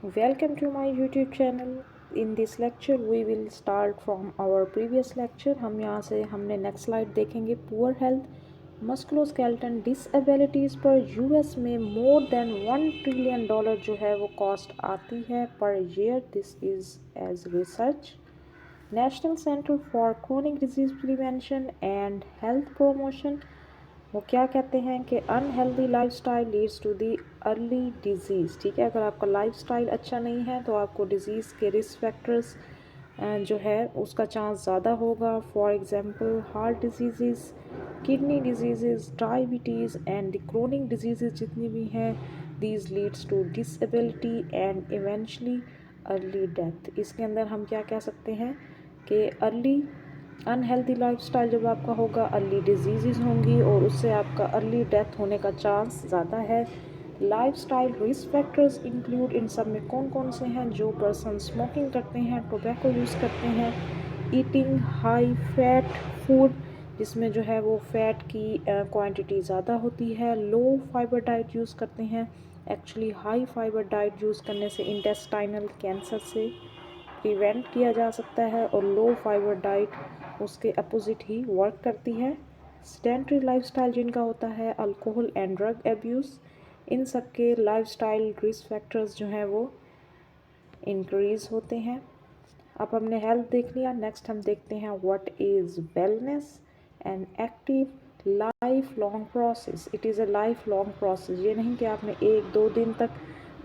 Welcome to my YouTube channel. In this lecture we will start from our previous lecture. हम यहाँ से हमने next slide देखेंगे। Poor health musculoskeletal डिसएबिलिटीज़ पर US में मोर देन $1 ट्रिलियन जो है वो कॉस्ट आती है per year. This is as research national centre for chronic disease prevention and health promotion. वो क्या कहते हैं कि unhealthy lifestyle leads to the early disease. ठीक है, अगर आपका लाइफस्टाइल अच्छा नहीं है तो आपको डिजीज़ के रिस्क फैक्टर्स जो है उसका चांस ज़्यादा होगा। For example heart disease, kidney disease, diabetes and the chronic disease जितनी भी हैं, these leads to disability and eventually early death. इसके अंदर हम क्या कह सकते हैं कि अर्ली अनहेल्दी लाइफस्टाइल जब आपका होगा, अर्ली डिजीज़ होंगी और उससे आपका अर्ली डेथ होने का चांस ज़्यादा है। लाइफस्टाइल रिस्क फैक्टर्स इंक्लूड, इन सब में कौन कौन से हैं? जो पर्सन स्मोकिंग करते हैं, टोबैको यूज़ करते हैं, ईटिंग हाई फैट फूड जिसमें जो है वो फैट की क्वांटिटी ज़्यादा होती है, लो फाइबर डाइट यूज़ करते हैं। Actually high fibre diet use करने से इंटेस्टाइनल कैंसर से प्रिवेंट किया जा सकता है और लो फाइबर डाइट उसके अपोजिट ही वर्क करती है। सेडेंटरी लाइफस्टाइल जिनका होता है, अल्कोहल एंड ड्रग एब्यूज़, इन सब के लाइफस्टाइल रिस्क फैक्टर्स जो हैं वो इंक्रीज़ होते हैं। अब हमने हेल्थ देख लिया, नेक्स्ट हम देखते हैं what is wellness and active life long process. It is a life long process. ये नहीं कि आपने एक दो दिन तक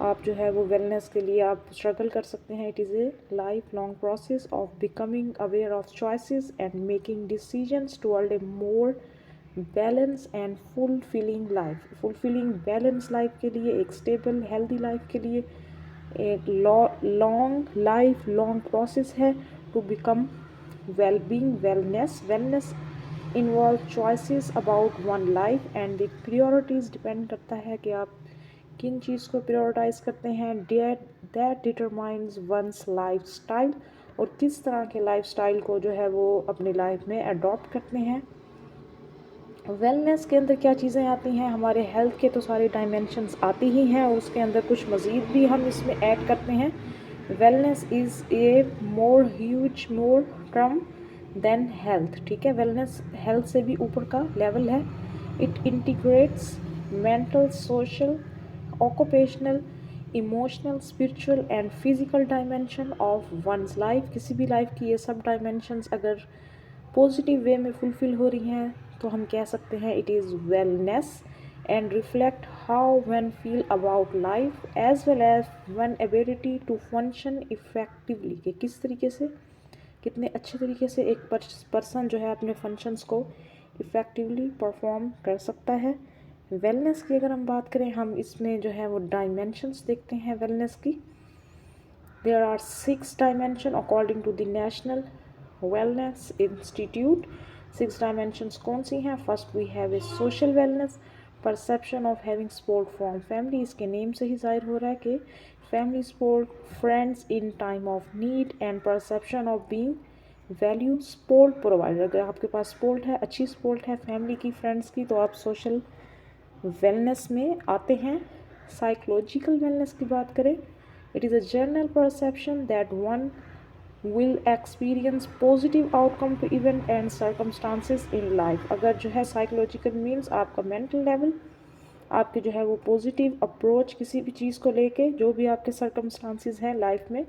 आप जो है वो वेलनेस के लिए आप स्ट्रगल कर सकते हैं। It is a life long process of becoming aware of choices and making decisions toward a more balance and fulfilling life. Fulfilling balance life के लिए, एक स्टेबल हेल्दी लाइफ के लिए एक लॉन्ग लाइफ लॉन्ग प्रोसेस है to become well being wellness. Wellness involve choices about one life and the priorities depend करता है कि आप किन चीज़ को प्रायोरिटाइज करते हैं। That determines one's life style, और किस तरह के लाइफ स्टाइल को जो है वो अपनी लाइफ में अडॉप्ट करते हैं। वेलनेस के अंदर क्या चीज़ें आती हैं? हमारे हेल्थ के तो सारे डायमेंशंस आती ही हैं और उसके अंदर कुछ मज़ीद भी हम इसमें ऐड करते हैं। Wellness is a more huge more term than health. ठीक है, वेलनेस हेल्थ से भी ऊपर का लेवल है। It integrates mental, social, occupational, emotional, spiritual and physical dimension of one's life. किसी भी लाइफ की ये सब डायमेंशंस अगर पॉजिटिव वे में फुलफ़िल हो रही हैं तो हम कह सकते हैं it is wellness and reflect how one feel about life as well as one ability to function effectively. कि किस तरीके से, कितने अच्छे तरीके से एक पर्सन जो है अपने फंक्शंस को इफ़ेक्टिवली परफॉर्म कर सकता है। वेलनेस की अगर हम बात करें, हम इसमें जो है वो डायमेंशंस देखते हैं वेलनेस की। There are 6 dimensions according to the National Wellness Institute. 6 dimensions कौन सी हैं? First we have a social wellness, perception of having support from family. इसके नेम से ही जाहिर हो रहा है कि family support, friends in time of need and perception of being value. Support provider, अगर आपके पास सपोर्ट है, अच्छी सपोर्ट है फैमिली की, फ्रेंड्स की, तो आप सोशल वेलनेस में आते हैं। साइकोलॉजिकल वेलनेस की बात करें, it is a general perception that one will experience positive outcome to event and circumstances in life। अगर जो है साइकोलॉजिकल मीन्स आपका मेंटल लेवल, आपके जो है वो पॉजिटिव अप्रोच किसी भी चीज़ को लेके, जो भी आपके सर्कमस्टांसिस हैं लाइफ में।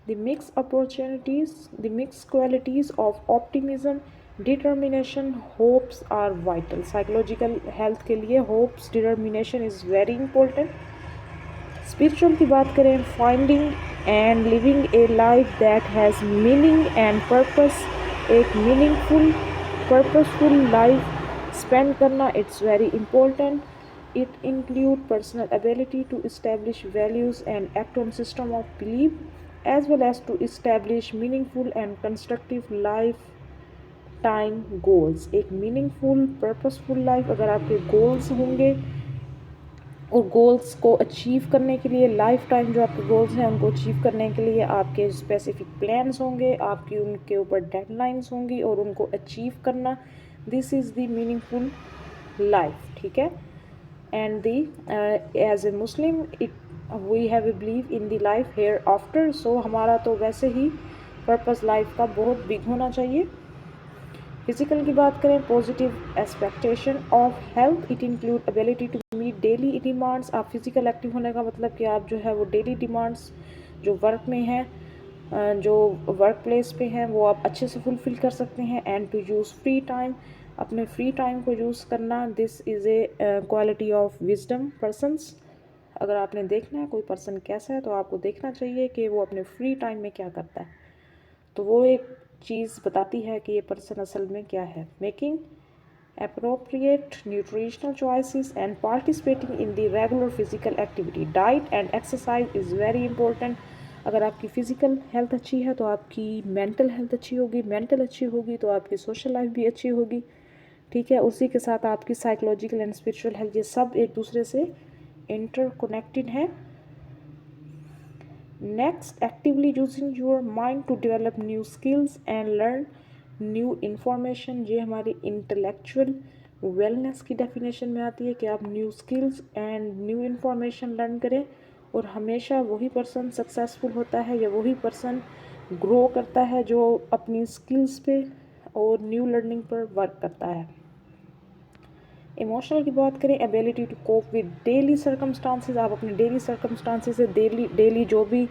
The mix opportunities, the mix qualities of optimism, determination, hopes are vital. Psychological health के लिए hopes, determination is very important. Spiritual की बात करें, finding and living a life that has meaning and purpose. एक meaningful purposeful life spend करना, it's very important. It include personal ability to establish values and act on system of believe as well as to establish meaningful and constructive life time goals. एक meaningful purposeful life, अगर आपके goals होंगे और goals को achieve करने के लिए, life time जो आपके गोल्स हैं उनको अचीव करने के लिए आपके स्पेसिफिक प्लान्स होंगे, आपकी उनके ऊपर डेडलाइंस होंगी और उनको अचीव करना, this is the meaningful life. ठीक है, and the as a Muslim, it we have a believe in the life hereafter. So हमारा तो वैसे ही पर्पस लाइफ का बहुत बिग होना चाहिए। फिजिकल की बात करें, positive expectation of health, it include ability to meet daily demands. आप फिजिकल एक्टिव होने का मतलब कि आप जो है वो डेली डिमांड्स जो वर्क में है, जो वर्क प्लेस पे हैं, वो आप अच्छे से फुलफ़िल कर सकते हैं। And to use free time, अपने फ्री टाइम को यूज़ करना, this is a quality of wisdom persons. अगर आपने देखना है कोई पर्सन कैसा है तो आपको देखना चाहिए कि वो अपने फ्री टाइम में क्या करता है, तो वो एक चीज़ बताती है कि ये पर्सन असल में क्या है। Making appropriate nutritional choices and participating in the regular physical activity, diet and exercise is very important। अगर आपकी फ़िज़िकल हेल्थ अच्छी है तो आपकी मेंटल हेल्थ अच्छी होगी, मेंटल अच्छी होगी तो आपकी सोशल लाइफ भी अच्छी होगी, ठीक है। उसी के साथ आपकी साइकोलॉजिकल एंड स्पिरिचुअल हेल्थ, ये सब एक दूसरे से इंटरकनेक्टेड है। Next, actively using your mind to develop new skills and learn new information, ये हमारी इंटेलेक्चुअल वेलनेस की डेफिनेशन में आती है कि आप new skills and new information learn करें। और हमेशा वही पर्सन सक्सेसफुल होता है या वही पर्सन ग्रो करता है जो अपनी स्किल्स पे और न्यू लर्निंग पर वर्क करता है। इमोशनल की बात करें, ability to cope with daily circumstances, आप अपने डेली सर्कमस्टांसेस से डेली जो भी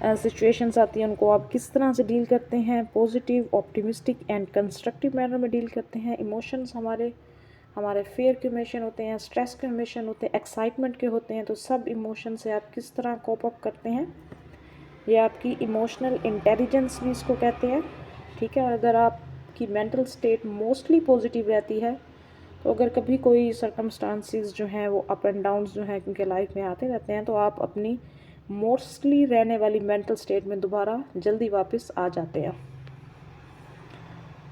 सिचुएशंस आती हैं उनको आप किस तरह से डील करते हैं, positive, optimistic and constructive manner में डील करते हैं। इमोशंस हमारे फेयर के इमोशन होते हैं, स्ट्रेस के इमोशन होते हैं, एक्साइटमेंट के होते हैं, तो सब इमोशन से आप किस तरह कोप अप करते हैं, ये आपकी इमोशनल इंटेलिजेंस भी इसको कहते हैं, ठीक है। और अगर आपकी मेंटल स्टेट मोस्टली पॉजिटिव रहती है तो अगर कभी कोई सर्कमस्टांसिस जो हैं वो अप एंड डाउन्स जो हैं क्योंकि लाइफ में आते रहते हैं, तो आप अपनी मोस्टली रहने वाली मेंटल स्टेट में दोबारा जल्दी वापस आ जाते हैं।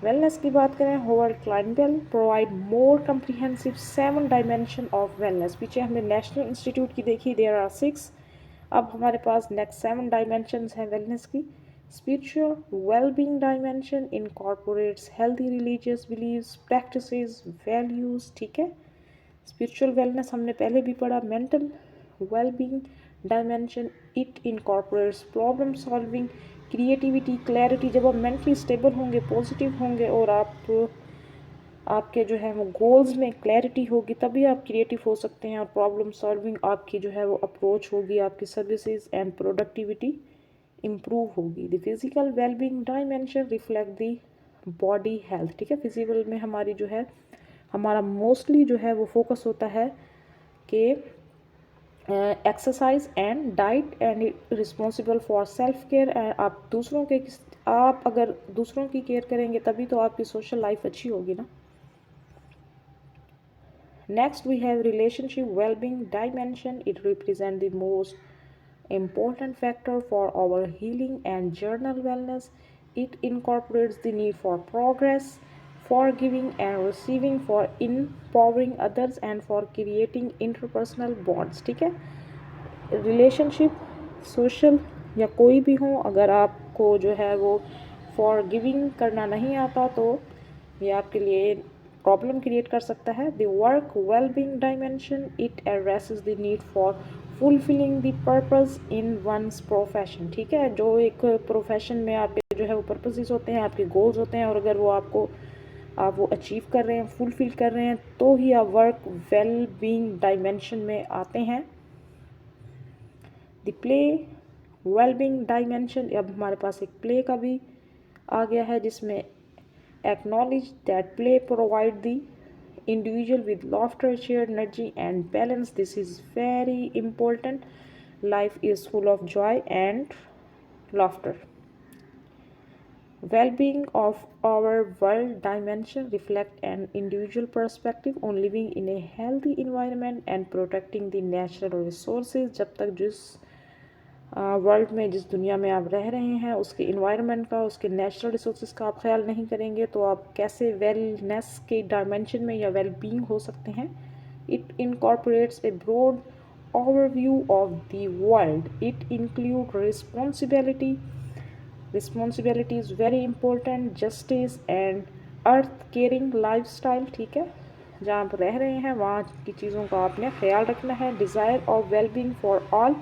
वेलनेस की बात करें, Howard Clinebell provide more comprehensive 7 dimension of wellness. पीछे हमने नेशनल इंस्टीट्यूट की देखी, देयर आर 6, अब हमारे पास नेक्स्ट 7 डायमेंशंस हैं वेलनेस की। Spiritual wellbeing dimension incorporates healthy religious believes, practices, values, ठीक है। स्पिरिचुअल वेलनेस हमने पहले भी पढ़ा। Mental wellbeing dimension, it incorporates problem solving, creativity, clarity. जब आप मेंटली स्टेबल होंगे, पॉजिटिव होंगे और आपके जो है वो गोल्स में क्लैरिटी होगी, तभी आप क्रिएटिव हो सकते हैं। और प्रॉब्लम सॉल्विंग आपकी जो है वो अप्रोच होगी, आपकी सर्विसेज एंड प्रोडक्टिविटी इम्प्रूव होगी। The physical wellbeing dimension reflect the body health, ठीक है। फिजिकल में हमारी जो है हमारा मोस्टली जो है वो फोकस होता है कि exercise and diet and responsible for self care. आप अगर दूसरों की केयर करेंगे तभी तो आपकी सोशल लाइफ अच्छी होगी ना। Next we have relationship wellbeing dimension, it represent the most important factor for our healing and journal wellness. It incorporates the need for progress, forgiving and receiving, for empowering others and for creating interpersonal bonds, ठीक है। Relationship, social या कोई भी हो, अगर आपको जो है वो फॉरगिविंग करना नहीं आता तो ये आपके लिए प्रॉब्लम क्रिएट कर सकता है। The work wellbeing dimension, it addresses the need for fulfilling the purpose in one's profession, ठीक है। जो एक प्रोफेशन में आपके जो है वो पर्पसेस होते हैं, आपके गोल्स होते हैं, और अगर वो आप वो अचीव कर रहे हैं, फुलफिल कर रहे हैं, तो ही आप वर्क वेल बीइंग डायमेंशन में आते हैं। द प्ले वेलबींग डायमेंशन, अब हमारे पास एक प्ले का भी आ गया है जिसमें acknowledge that play provide the individual with laughter, shared energy and balance. This is very important. Life is full of joy and laughter. Well-being of our world dimension reflect an individual perspective on living in a healthy environment and protecting the natural resources. जब तक जिस world में, जिस दुनिया में आप रह रहे हैं, उसके इन्वायरमेंट का, उसके नेचुरल रिसोर्सेज का आप ख्याल नहीं करेंगे तो आप कैसे वेलनेस के डायमेंशन में या वेल बीइंग हो सकते हैं। It incorporates a broad overview of the world, it include responsibility is very important, justice and earth caring lifestyle, ठीक है। जहाँ आप रह रहे हैं वहाँ की चीज़ों का आपने ख्याल रखना है। Desire of wellbeing for all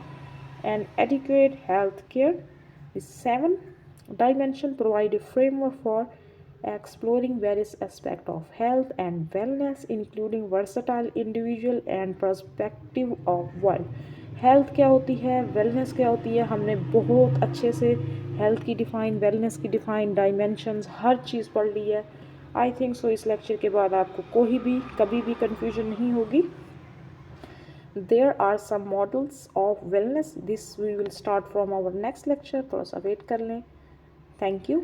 and adequate health care. 7 dimension provide a framework for exploring various aspects of health and wellness, including versatile individual and perspective of world। Health क्या होती है, वेलनेस क्या होती है, हमने बहुत अच्छे से हेल्थ की डिफ़ाइन, वेलनेस की डिफ़ाइन, डायमेंशंस, हर चीज़ पढ़ ली है। आई थिंक सो इस लेक्चर के बाद आपको कोई भी कभी भी कन्फ्यूजन नहीं होगी। There are some models of wellness. This we will start from our next lecture। थोड़ा सा वेट कर लें। Thank you.